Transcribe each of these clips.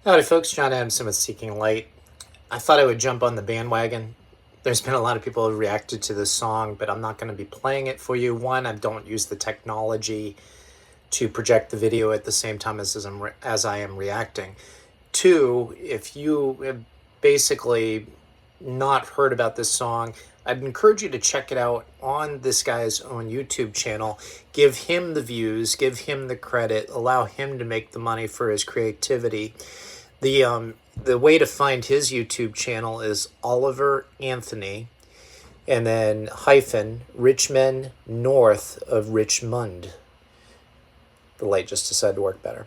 Howdy folks, John Adamson with Seeking Light. I thought I would jump on the bandwagon. There's been a lot of people who have reacted to this song, but I'm not going to be playing it for you. One, I don't use the technology to project the video at the same time as I am reacting. Two, if you have basically not heard about this song, I'd encourage you to check it out on this guy's own YouTube channel. Give him the views, give him the credit, allow him to make the money for his creativity. The way to find his YouTube channel is Oliver Anthony, and then hyphen Men North of Richmond. The light just decided to work better.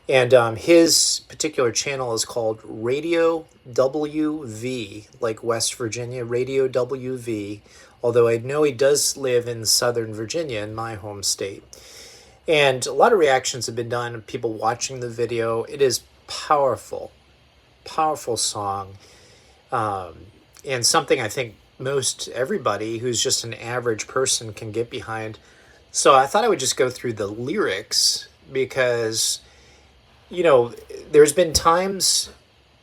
And his particular channel is called Radio WV, like West Virginia, Radio WV, although I know he does live in Southern Virginia, in my home state. And a lot of reactions have been done of people watching the video. It is powerful song, and something I think most everybody who's just an average person can get behind. So I thought I would just go through the lyrics because, there's been times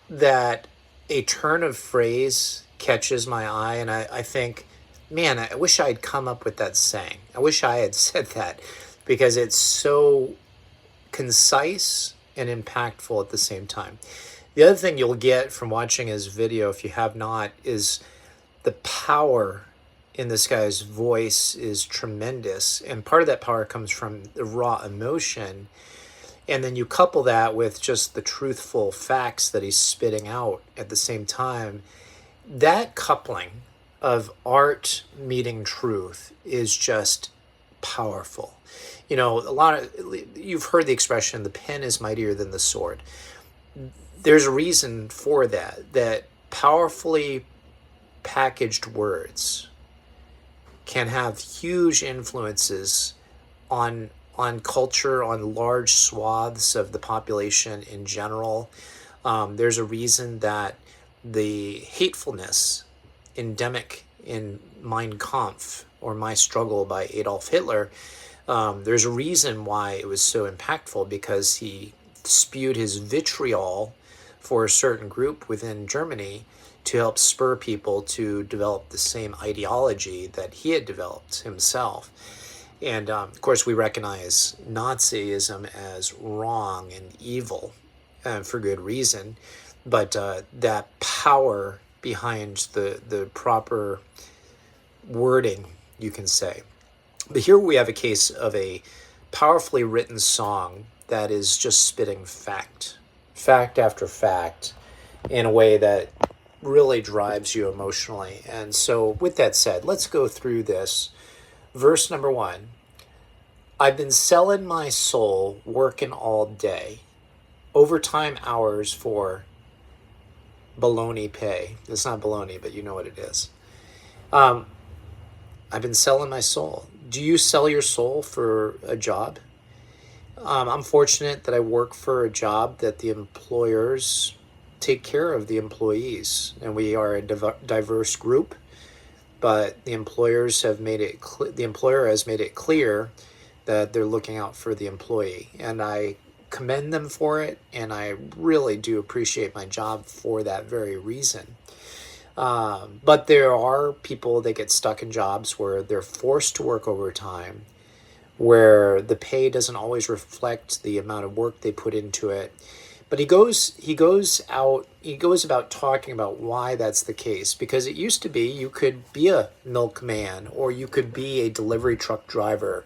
that a turn of phrase catches my eye, and I think, man, I wish I'd come up with that saying. I wish I had said that, because it's so concise and impactful at the same time. The other thing you'll get from watching his video, if you have not, is the power in this guy's voice is tremendous. And part of that power comes from the raw emotion. And then you couple that with just the truthful facts that he's spitting out at the same time. That coupling of art meeting truth is just powerful. You've heard the expression, the pen is mightier than the sword. There's a reason for that powerfully packaged words can have huge influences on culture, on large swaths of the population in general. There's a reason that the hatefulness endemic in Mein Kampf, or My Struggle by Adolf Hitler, there's a reason why it was so impactful, because he spewed his vitriol for a certain group within Germany to help spur people to develop the same ideology that he had developed himself. And of course, we recognize Nazism as wrong and evil, for good reason, but that power behind the proper wording, you can say. But here we have a case of a powerfully written song that is just spitting fact after fact, in a way that really drives you emotionally. And so with that said, let's go through this. Verse number 1, I've been selling my soul, working all day, overtime hours for baloney pay. It's not baloney, but you know what it is. I've been selling my soul. Do you sell your soul for a job? I'm fortunate that I work for a job that the employers take care of the employees, and we are a diverse group, but the employers have made it the employer has made it clear that they're looking out for the employee, and I commend them for it, and I really do appreciate my job for that very reason. But there are people that get stuck in jobs where they're forced to work overtime, where the pay doesn't always reflect the amount of work they put into it. But he goes about talking about why that's the case, because it used to be you could be a milkman, or you could be a delivery truck driver,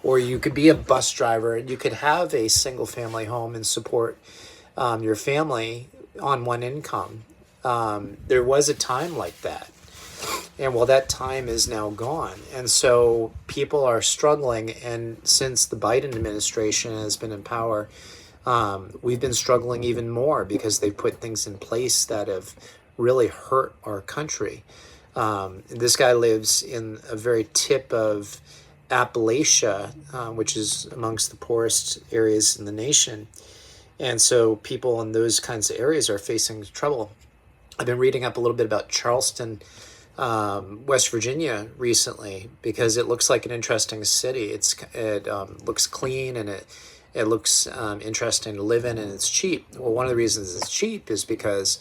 or you could be a bus driver, and you could have a single family home and support your family on one income. There was a time like that. And well, that time is now gone. And so people are struggling. And since the Biden administration has been in power, we've been struggling even more, because they've put things in place that have really hurt our country. This guy lives in a very tip of Appalachia, which is amongst the poorest areas in the nation. And so people in those kinds of areas are facing trouble. I've been reading up a little bit about Charleston, West Virginia recently, because it looks like an interesting city. It looks clean, and It looks interesting to live in, and it's cheap. Well, one of the reasons it's cheap is because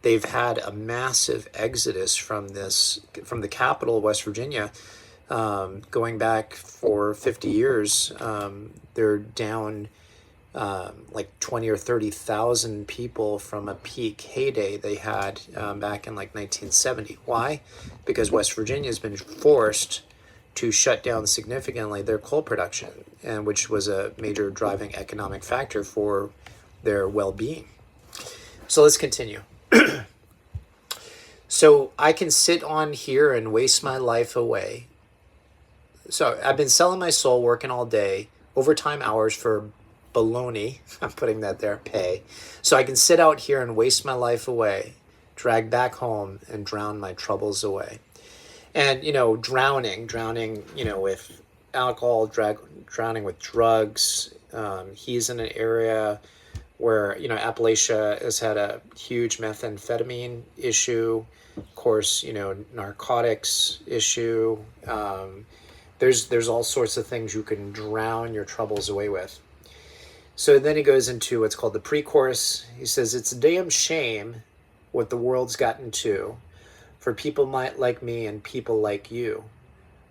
they've had a massive exodus from the capital of West Virginia, going back for 50 years. They're down like 20 or 30,000 people from a peak heyday they had back in like 1970. Why? Because West Virginia has been forced to shut down significantly their coal production, and which was a major driving economic factor for their well-being. So let's continue. So I can sit on here and waste my life away. So I've been selling my soul, working all day, overtime hours for baloney. I'm putting that there, pay. So I can sit out here and waste my life away, drag back home and drown my troubles away. And, drowning, with alcohol, drowning with drugs. He's in an area where, Appalachia has had a huge methamphetamine issue, of course, narcotics issue. There's all sorts of things you can drown your troubles away with. So then he goes into what's called the pre-chorus. He says, it's a damn shame what the world's gotten to for people like me and people like you.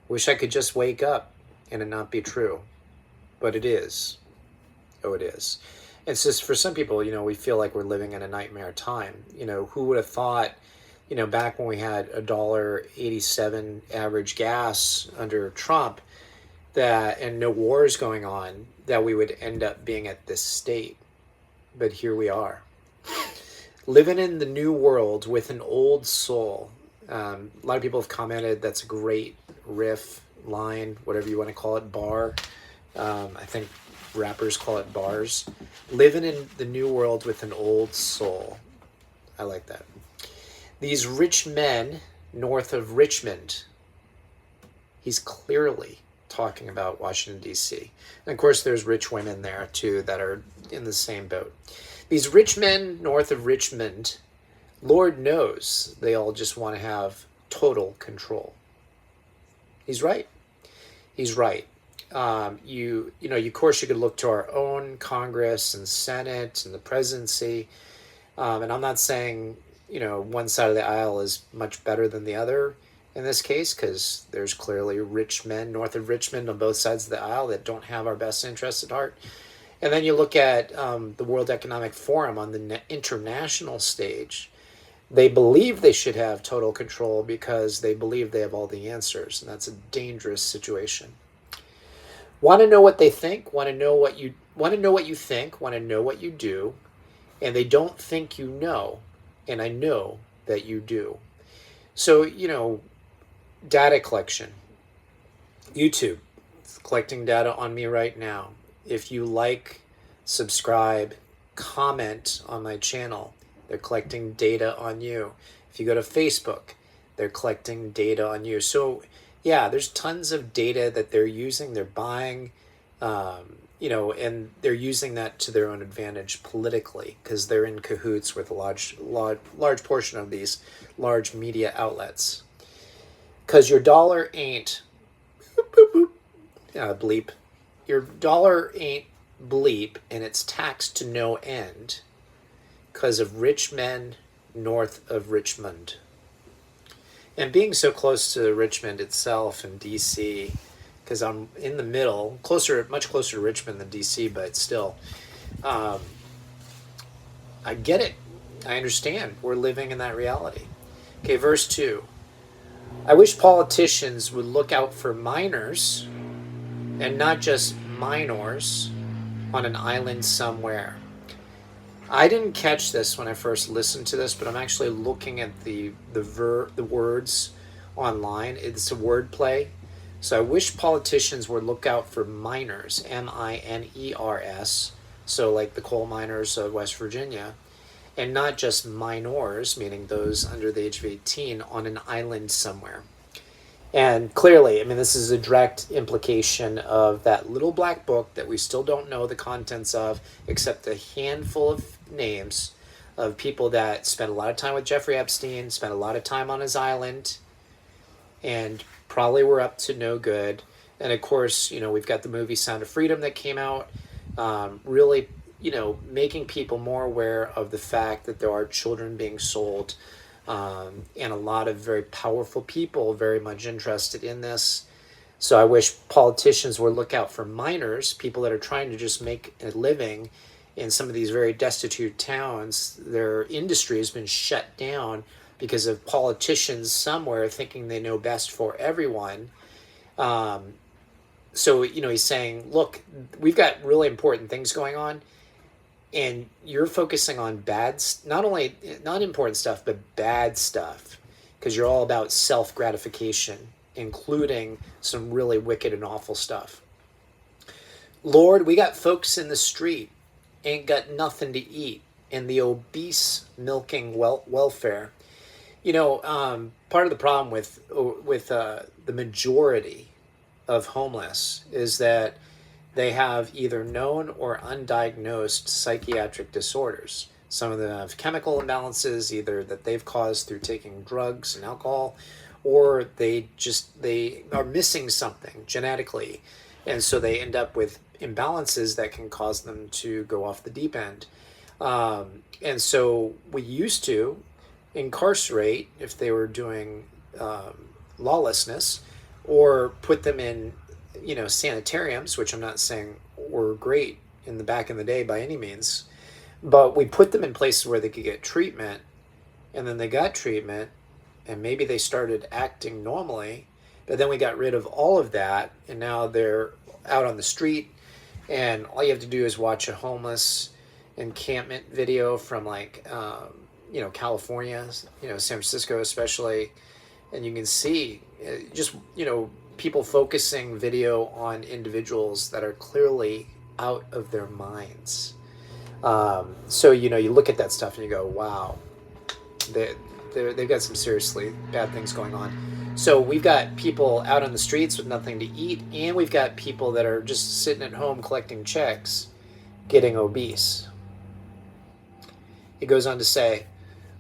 Wish I could just wake up and it not be true. But it is. Oh, it is. It's just for some people, we feel like we're living in a nightmare time. Who would have thought, back when we had $1.87 average gas under Trump, and no wars going on, that we would end up being at this state. But here we are. Living in the new world with an old soul. A lot of people have commented that's a great riff, line, whatever you want to call it, bar. I think rappers call it bars. Living in the new world with an old soul. I like that. These rich men north of Richmond. He's clearly talking about Washington, D.C. And of course, there's rich women there, too, that are in the same boat. These rich men north of Richmond, Lord knows they all just want to have total control. He's right. He's right. Of course, you could look to our own Congress and Senate and the presidency. And I'm not saying, one side of the aisle is much better than the other in this case, because there's clearly rich men north of Richmond on both sides of the aisle that don't have our best interests at heart. And then you look at the World Economic Forum on the international stage. They believe they should have total control because they believe they have all the answers, and that's a dangerous situation. Want to know what they think? Want to know what you think? Want to know what you do? And they don't think you know, and I know that you do. So, data collection. YouTube, collecting data on me right now. If you like, subscribe, comment on my channel, they're collecting data on you. If you go to Facebook, they're collecting data on you. So, yeah, there's tons of data that they're using, they're buying, and they're using that to their own advantage politically because they're in cahoots with a large portion of these large media outlets. Because your dollar ain't bleep. Your dollar ain't bleep, and it's taxed to no end because of rich men north of Richmond. And being so close to Richmond itself and DC, because I'm in the middle, much closer to Richmond than DC, but still, I get it. I understand. We're living in that reality. Okay, verse 2. I wish politicians would look out for minors and not just minors on an island somewhere. I didn't catch this when I first listened to this, but I'm actually looking at the words online. It's a word play. So I wish politicians would look out for minors, miners, so like the coal miners of West Virginia, and not just minors, meaning those under the age of 18, on an island somewhere. And clearly, this is a direct implication of that little black book that we still don't know the contents of, except a handful of names of people that spent a lot of time with Jeffrey Epstein, spent a lot of time on his island, and probably were up to no good. And of course, we've got the movie Sound of Freedom that came out, really, making people more aware of the fact that there are children being sold, and a lot of very powerful people very much interested in this. So I wish politicians would look out for minors, people that are trying to just make a living in some of these very destitute towns. Their industry has been shut down because of politicians somewhere thinking they know best for everyone. So, he's saying, look, we've got really important things going on, and you're focusing on not only not important stuff, but bad stuff, because you're all about self gratification, including some really wicked and awful stuff. Lord, we got folks in the street, ain't got nothing to eat, and the obese milking welfare. Part of the problem with the majority of homeless is that they have either known or undiagnosed psychiatric disorders. Some of them have chemical imbalances, either that they've caused through taking drugs and alcohol, or they are missing something genetically, and so they end up with imbalances that can cause them to go off the deep end. And so we used to incarcerate if they were doing lawlessness, or put them in sanitariums, which I'm not saying were great in the back in the day by any means, but we put them in places where they could get treatment, and then they got treatment, and maybe they started acting normally, but then we got rid of all of that, and now they're out on the street, and all you have to do is watch a homeless encampment video from California, San Francisco especially, and you can see just people focusing video on individuals that are clearly out of their minds. So you look at that stuff and you go, wow, they've got some seriously bad things going on. So we've got people out on the streets with nothing to eat, and we've got people that are just sitting at home collecting checks, getting obese. It goes on to say,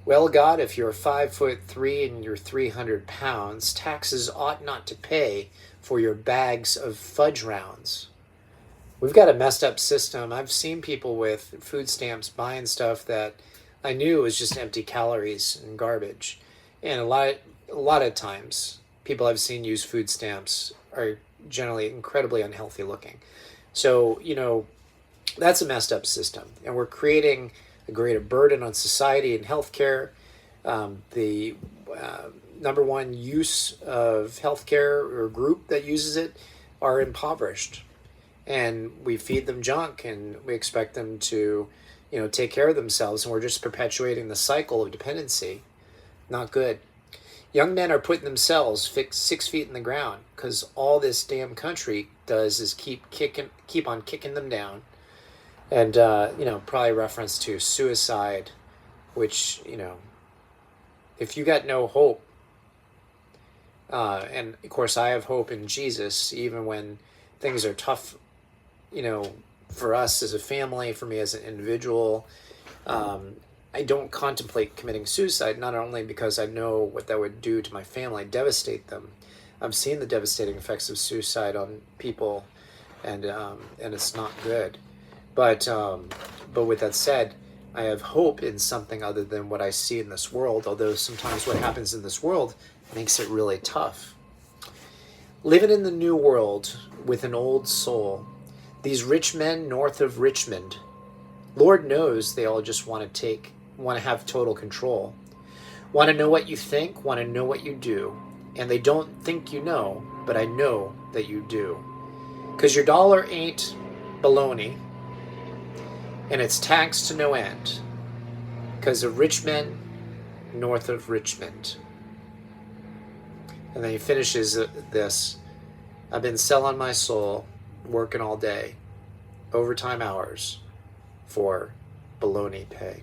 well, God, if you're 5'3" and you're 300 pounds, taxes ought not to pay for your bags of fudge rounds. We've got a messed up system. I've seen people with food stamps buying stuff that I knew was just empty calories and garbage. And a lot of times, people I've seen use food stamps are generally incredibly unhealthy looking. So, that's a messed up system. And we're creating a greater burden on society and healthcare. The number one use of healthcare, or group that uses it, are impoverished. And we feed them junk, and we expect them to, take care of themselves. And we're just perpetuating the cycle of dependency. Not good. Young men are putting themselves 6 feet in the ground because all this damn country does is keep on kicking them down. And, probably reference to suicide, which, if you got no hope, and of course I have hope in Jesus, even when things are tough, for us as a family, for me as an individual, I don't contemplate committing suicide, not only because I know what that would do to my family, devastate them. I've seen the devastating effects of suicide on people, and it's not good. But with that said, I have hope in something other than what I see in this world, although sometimes what happens in this world makes it really tough. Living in the new world with an old soul, these rich men north of Richmond, Lord knows they all just want to have total control. Want to know what you think, want to know what you do. And they don't think you know, but I know that you do. Because your dollar ain't baloney, and it's taxed to no end. Because of rich men north of Richmond. And then he finishes this, I've been selling my soul, working all day, overtime hours, for baloney pay.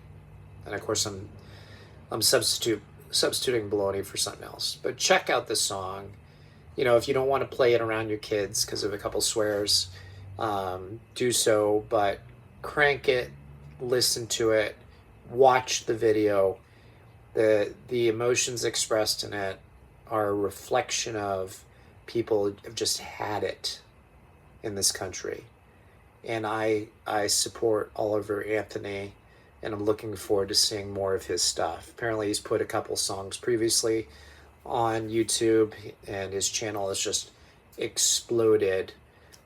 And of course I'm substituting baloney for something else. But check out this song. If you don't want to play it around your kids because of a couple swears, do so, but crank it, listen to it, watch the video. The emotions expressed in it are a reflection of people have just had it in this country. And I support Oliver Anthony, and I'm looking forward to seeing more of his stuff. Apparently he's put a couple songs previously on YouTube, and his channel has just exploded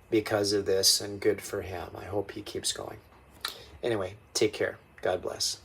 because of this, and good for him. I hope he keeps going. Anyway, take care. God bless.